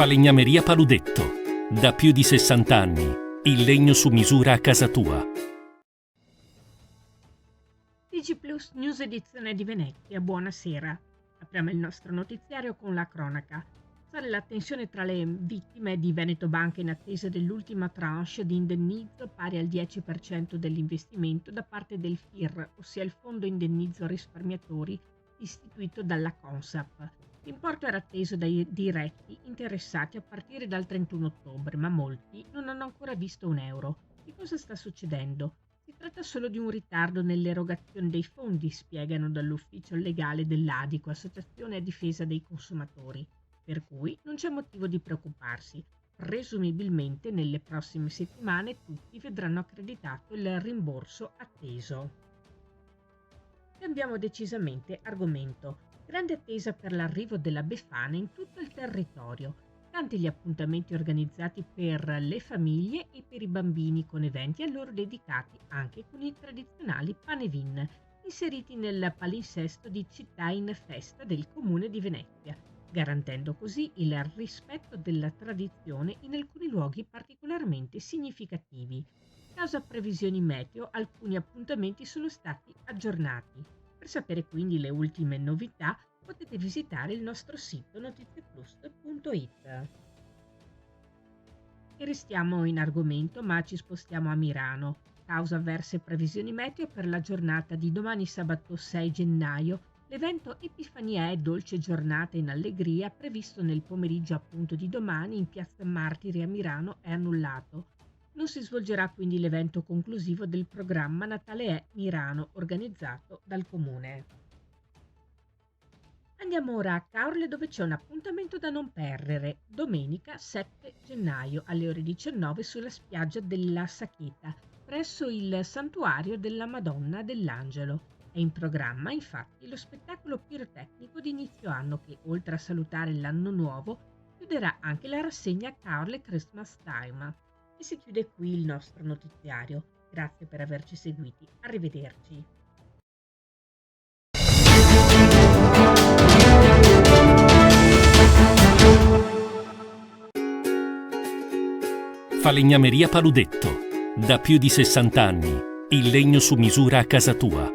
Falegnameria Paludetto. Da più di 60 anni. Il legno su misura a casa tua. TG Plus News edizione di Venezia, buonasera. Apriamo il nostro notiziario con la cronaca. Sale la tensione tra le vittime di Veneto Banca in attesa dell'ultima tranche di indennizzo pari al 10% dell'investimento da parte del FIR, ossia il Fondo Indennizzo Risparmiatori istituito dalla Consap. L'importo era atteso dai diretti interessati a partire dal 31 ottobre, ma molti non hanno ancora visto un euro. Che cosa sta succedendo? Si tratta solo di un ritardo nell'erogazione dei fondi, spiegano dall'ufficio legale dell'Adico, Associazione a difesa dei consumatori, per cui non c'è motivo di preoccuparsi. Presumibilmente nelle prossime settimane tutti vedranno accreditato il rimborso atteso. Cambiamo decisamente argomento. Grande attesa per l'arrivo della Befana in tutto il territorio. Tanti gli appuntamenti organizzati per le famiglie e per i bambini con eventi a loro dedicati, anche con i tradizionali panevin, inseriti nel palinsesto di Città in Festa del Comune di Venezia, garantendo così il rispetto della tradizione in alcuni luoghi particolarmente significativi. Causa previsioni meteo, alcuni appuntamenti sono stati aggiornati. Per sapere quindi le ultime novità potete visitare il nostro sito notizieplus.it. E restiamo in argomento, ma ci spostiamo a Milano. Causa avverse previsioni meteo per la giornata di domani sabato 6 gennaio, l'evento Epifania è Dolce Giornata in Allegria, previsto nel pomeriggio appunto di domani in Piazza Martiri a Milano, è annullato. Non si svolgerà quindi l'evento conclusivo del programma Natale è Milano, organizzato dal Comune. Andiamo ora a Caorle, dove c'è un appuntamento da non perdere. Domenica 7 gennaio alle ore 19 sulla spiaggia della Sacheta, presso il Santuario della Madonna dell'Angelo. È in programma infatti lo spettacolo pirotecnico di inizio anno che, oltre a salutare l'anno nuovo, chiuderà anche la rassegna Caorle Christmas Time. E si chiude qui il nostro notiziario. Grazie per averci seguiti. Arrivederci. Falegnameria Paludetto. Da più di 60 anni. Il legno su misura a casa tua.